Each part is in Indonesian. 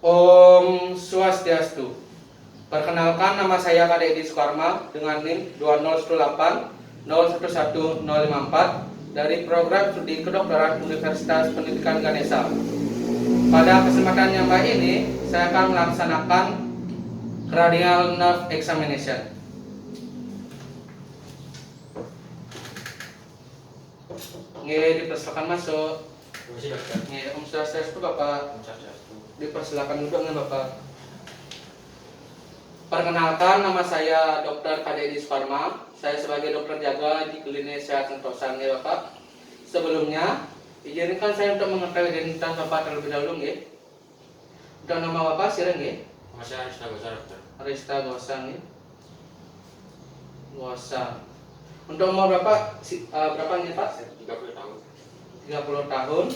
Om Swastiastu. Perkenalkan, nama saya Kak Edi Sukarma dengan NIM 201801154 dari program studi kedokteran Universitas Pendidikan Ganesha. Pada kesempatan yang baik ini, saya akan melaksanakan cranial nerve examination. Dipersilakan masuk. Om Swastiastu Bapak. Dipersilakan duduk Bapak. Perkenalkan, nama saya Dr. Edi Sukarma. Saya sebagai dokter jaga di Klinik Sehat Sentosa Bapak. Sebelumnya, izinkan saya untuk mengetahui identitas Bapak terlebih dahulu Untuk nama Bapak silakan Nama saya Arista Gosa, dokter. Arista Gosa Gosa. Untuk umur Bapak berapa Pak? 30 tahun. 30 tahun.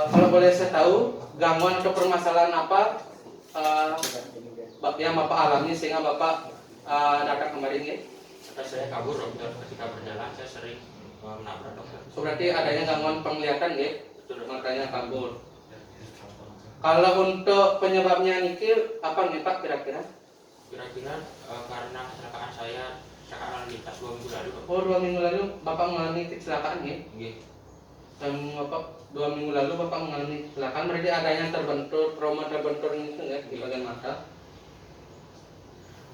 Kalau boleh saya tahu gangguan atau permasalahan apa yang Bapak alami sehingga Bapak datang kemarin Kata saya kabur dokter, ketika berjalan saya sering menabrak dokter. Berarti adanya gangguan penglihatan Betul, dokter. makanya kabur. Kalau untuk penyebabnya niki apa Pak kira-kira? Kira-kira karena kecelakaan saya kecelakaan lalu lintas 2 minggu lalu, dokter. Oh, 2 minggu lalu Bapak mengalami kecelakaan Nggih. Dan Bapak 2 minggu lalu Bapak mengalami kecelakaan, berarti adanya trauma terbentur gitu di bagian mata.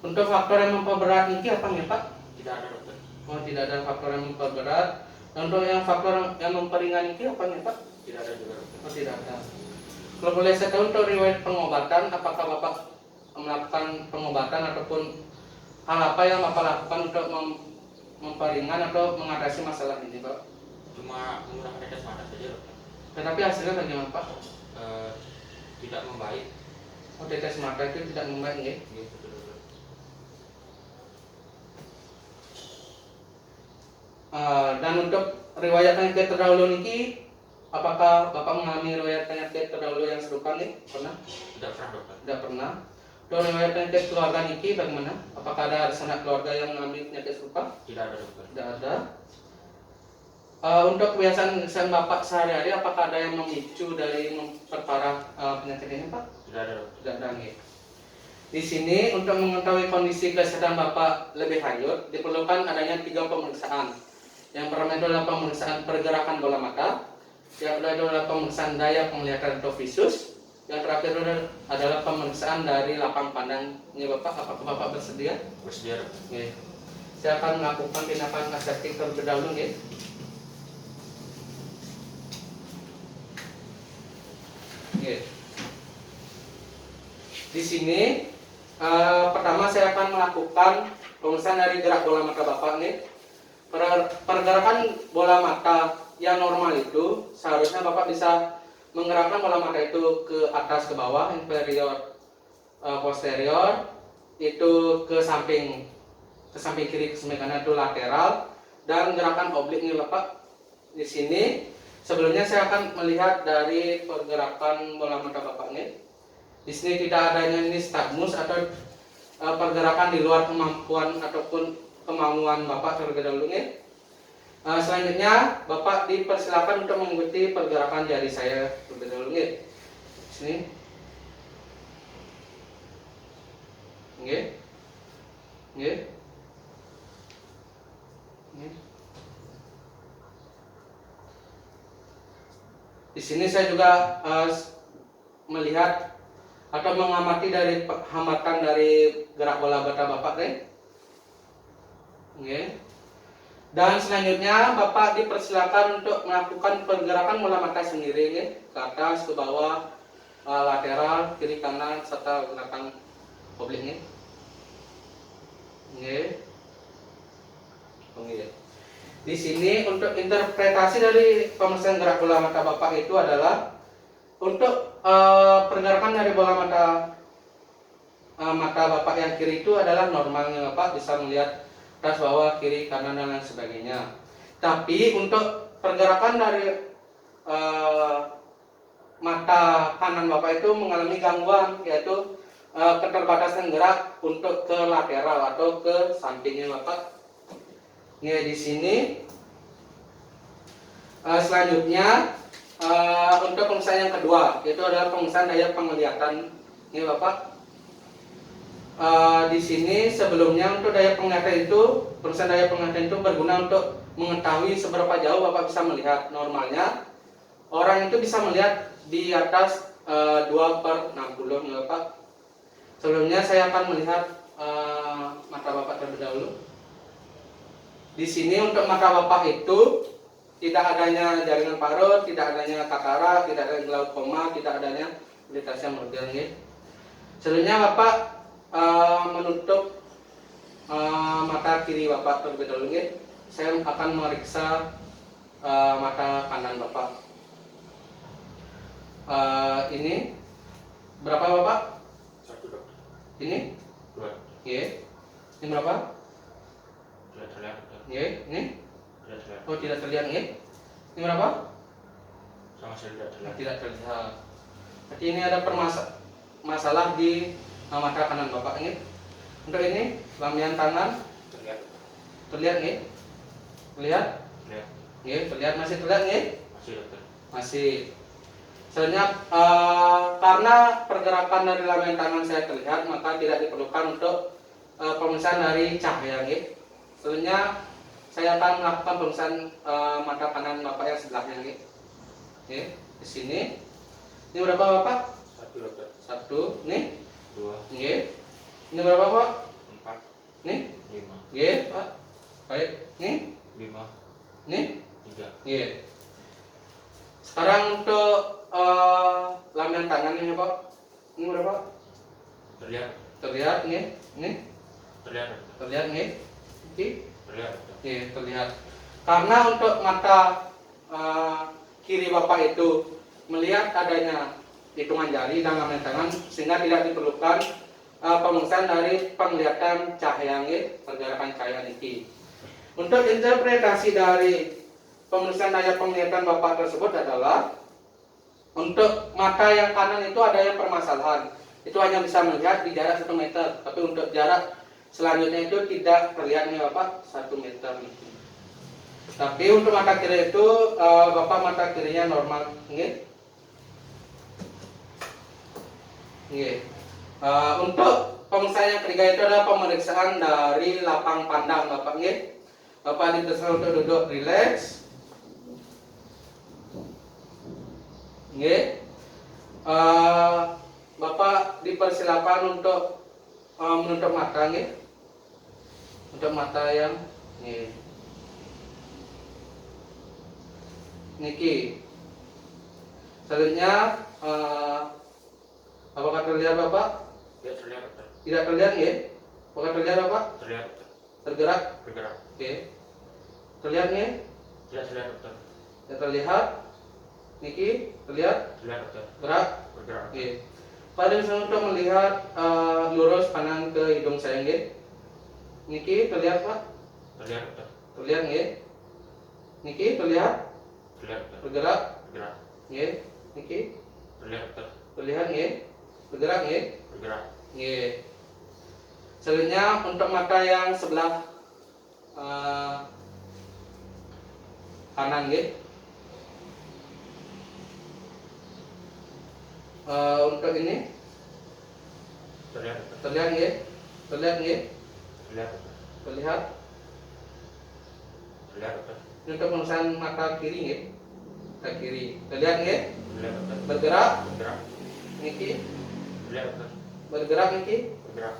Untuk faktor yang memperberat niki apa Pak? Tidak ada, dokter. Oh, tidak ada faktor yang memperberat. Dan untuk yang faktor yang memperingan niki apa Pak? Tidak ada juga, dokter. Oh, tidak ada. Kalau boleh saya tahu untuk riwayat pengobatan, apakah Bapak melakukan pengobatan ataupun hal apa yang Bapak lakukan untuk memperingan atau mengatasi masalah ini Pak? Cuma menggunakan tetes mata saja, dokter. Tetapi hasilnya bagaimana Pak? Tidak membaik. Oh, tetes mata itu tidak membaik Nggih, betul, dokter. Dan untuk riwayat penyakit terdahulu niki, apakah Bapak mengalami riwayat penyakit terdahulu yang serupa Pernah? Tidak pernah, dokter. Tidak pernah. Untuk riwayat penyakit keluarga niki bagaimana? Apakah ada sanak keluarga yang mengalami penyakit serupa? Tidak ada, dokter. Tidak ada. Untuk kebiasaan Bapak sehari-hari, apakah ada yang memicu dari memperparah penyakit ini Pak? Tidak ada, dokter. Tidak ada Di sini untuk mengetahui kondisi kesehatan Bapak lebih lanjut diperlukan adanya 3 pemeriksaan. Yang pertama itu adalah pemeriksaan pergerakan bola mata, yang kedua itu adalah pemeriksaan daya penglihatan atau visus, yang terakhir adalah pemeriksaan dari lapang pandang. Ini Bapak, apakah Bapak bersedia? Bersedia, dokter. Oke. Saya akan melakukan tindakan aseptik terlebih dahulu Di sini pertama saya akan melakukan pemeriksaan dari gerak bola mata Bapak Pergerakan bola mata yang normal itu seharusnya Bapak bisa menggerakkan bola mata itu ke atas ke bawah, inferior posterior, itu ke samping kiri ke samping kanan itu lateral, dan gerakan oblik Bapak. Di sini sebelumnya saya akan melihat dari pergerakan bola mata Bapak Di sini tidak adanya nystagmus atau pergerakan di luar kemampuan ataupun kemauan Bapak terlebih dahulu Selanjutnya Bapak dipersilakan untuk mengikuti pergerakan jari saya terlebih dahulu Sini. Di sini saya juga melihat atau mengamati dari hambatan dari gerak bola mata Bapak Dan selanjutnya Bapak dipersilakan untuk melakukan pergerakan bola mata sendiri ke atas, ke bawah, lateral, kiri kanan, serta belakang oblik Di sini untuk interpretasi dari pemeriksaan gerak bola mata Bapak itu adalah untuk pergerakan dari bola mata Bapak yang kiri itu adalah normalnya Bapak bisa melihat atas bawah kiri kanan dan lain sebagainya. Tapi untuk pergerakan dari mata kanan Bapak itu mengalami gangguan, yaitu keterbatasan gerak untuk ke lateral atau ke sampingnya Bapak. Di sini selanjutnya Untuk pemeriksaan yang kedua, yaitu adalah pemeriksaan daya penglihatan. Ini Bapak. Di sini sebelumnya untuk daya penglihatan itu, pemeriksaan daya penglihatan itu berguna untuk mengetahui seberapa jauh Bapak bisa melihat. Normalnya orang itu bisa melihat di atas 2/60 ya Bapak. Sebelumnya saya akan melihat mata Bapak terlebih dahulu. Di sini untuk mata Bapak itu tidak adanya jaringan parut, tidak adanya katarak, tidak adanya glaukoma, tidak adanya iritasi merger. Selanjutnya Bapak menutup mata kiri Bapak terlebih dahulu. Saya akan memeriksa mata kanan Bapak. Ini berapa Bapak? 1 dokter. Ini? 2. Ini berapa? Tidak terlihat dokter. Ini? Tidak terlihat. Oh, tidak terlihat. Ini berapa? Sama sekali tidak terlihat. Tidak terlihat. Berarti ini ada masalah di mata kanan Bapak. Untuk ini lambaian tangan Terlihat. terlihat terlihat Terlihat. terlihat, masih terlihat Masih dokter. masih. Sebenarnya karena pergerakan dari lambaian tangan saya terlihat, maka tidak diperlukan untuk pemeriksaan dari cahaya. Sebenarnya saya akan melakukan pemeriksaan mata kanan Bapak yang sebelahnya. Di sini. Ini berapa Bapak? 1 dokter. 1. Nih. 2. Ini berapa Pak? 4. Nih. 5. Pak. Baik. Nih. 5. Nih. 3. Sekarang untuk lambaian tangannya Pak. Ini berapa? Terlihat. Terlihat Terlihat dokter. terlihat Terlihat dokter. terlihat. Karena untuk mata kiri Bapak itu melihat adanya hitungan jari dan lambaian tangan, sehingga tidak diperlukan pemeriksaan dari penglihatan cahaya, pergerakan cahaya ini. Untuk interpretasi dari pemeriksaan daya penglihatan Bapak tersebut adalah untuk mata yang kanan itu ada yang permasalahan. Itu hanya bisa melihat di jarak 1 meter, tapi untuk jarak selanjutnya itu tidak terlihat Bapak 1 meter. Tapi untuk mata kiri itu Bapak mata kirinya normal, untuk pemeriksaan yang ketiga itu adalah pemeriksaan dari lapang pandang Bapak. Bapak dipersilakan untuk duduk rileks. Bapak dipersilakan untuk menutup mata. Untuk mata yang niki. Selanjutnya apakah terlihat Bapak? Tidak terlihat dokter. Tidak terlihat Apakah terlihat Bapak? Terlihat dokter. Tergerak? Bergerak. Terlihat Tidak terlihat dokter. Tidak terlihat. Niki, terlihat? Terlihat dokter. Gerak? Bergerak. Pak bisa untuk melihat lurus kanan ke hidung saya. Niki, terlihat Pak? Terlihat dokter. Terlihat Niki, terlihat? Terlihat dokter. Bergerak? Bergerak. Niki, Terlihat dokter. terlihat Bergerak Bergerak. Selanjutnya untuk mata yang sebelah kanan untuk ini Terlihat dokter. terlihat terlihat Terlihat dokter. terlihat. Terlihat dokter. Ini untuk pemeriksaan mata kiri mata kiri terlihat Terlihat dokter. bergerak Bergerak. Niki, Terlihat dokter. bergerak Niki. Bergerak.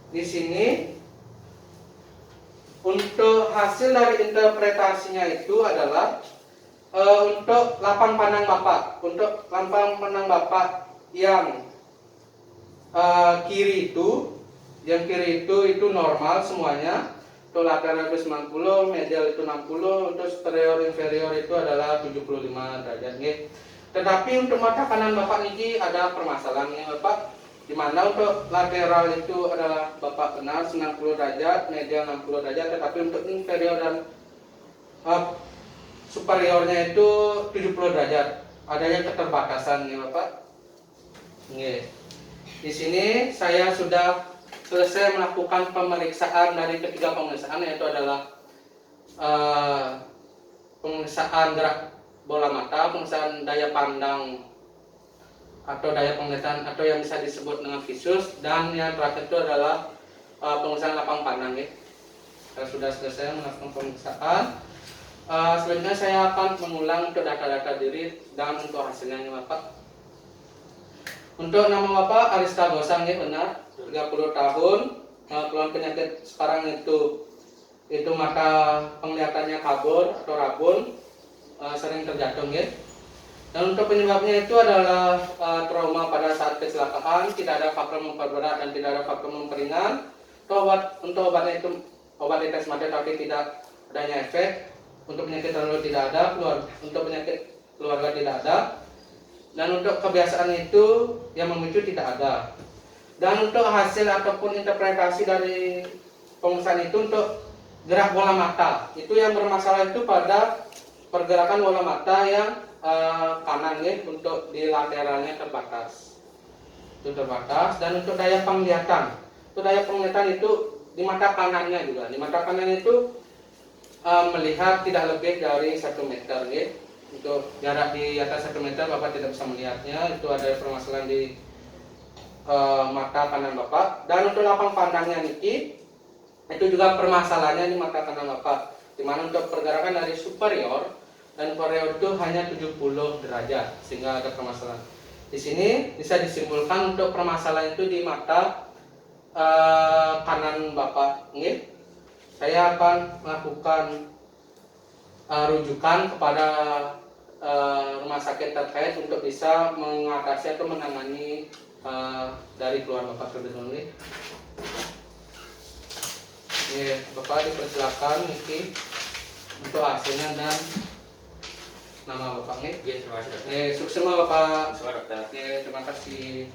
Di sini untuk hasil dari interpretasinya itu adalah untuk lapang pandang Bapak. Untuk lapang pandang Bapak yang kiri itu normal semuanya. Untuk lateral itu 90, medial itu 60, untuk superior inferior itu adalah 75 derajat. Tetapi untuk mata kanan Bapak niki ada permasalahan Bapak, di mana untuk lateral itu adalah Bapak benar 90 derajat, medial 60 derajat, tetapi untuk inferior dan superiornya itu 70 derajat. Adanya keterbatasan Bapak. Di sini saya sudah selesai melakukan pemeriksaan dari ketiga pemeriksaan, yaitu adalah pemeriksaan gerak bola mata, pemeriksaan daya pandang atau daya penglihatan atau yang bisa disebut dengan visus, dan yang terakhir itu adalah pemeriksaan lapang pandang ya. Kalau sudah selesai melakukan pemeriksaan, selanjutnya saya akan mengulang untuk data-data diri dan untuk hasilnya ini Bapak. Untuk nama Bapak Ariska Gosang ya, benar, 30 tahun, keluhan penyakit sekarang itu mata penglihatannya kabur atau rabun, sering terjatuh ya. Dan untuk penyebabnya itu adalah trauma pada saat kecelakaan, tidak ada faktor memperberat dan tidak ada faktor memperingan. Untuk obatnya itu obat tetes mata tapi tidak adanya efek. Untuk penyakit tertentu tidak ada, untuk penyakit keluarga tidak ada. Dan untuk kebiasaan itu yang memicu tidak ada. Dan untuk hasil ataupun interpretasi dari pemeriksaan itu untuk gerak bola mata, itu yang bermasalah itu pada pergerakan bola mata yang kanan ya, untuk di lateralnya terbatas. Itu terbatas. Dan untuk daya penglihatan, itu di mata kanannya juga. Di mata kanan itu melihat tidak lebih dari 1 meter ya. Untuk jarak di atas 1 meter Bapak tidak bisa melihatnya, itu ada permasalahan di mata kanan Bapak. Dan untuk lapang pandangnya niki, itu juga permasalahannya di mata kanan Bapak, dimana untuk pergerakan dari superior dan inferior itu hanya 70 derajat, sehingga ada permasalahan. Di sini bisa disimpulkan untuk permasalahan itu di mata kanan Bapak. Nggih. Saya akan melakukan rujukan kepada rumah sakit terkait untuk bisa mengatasi atau menangani dari keluarga Bapak terlebih dahulu. Bapak dipersilakan niki untuk hasilnya dan nama Bapak nih. Ya, terima kasih dokter. Sukses semua Bapak. Terima kasih dokter. Terima kasih.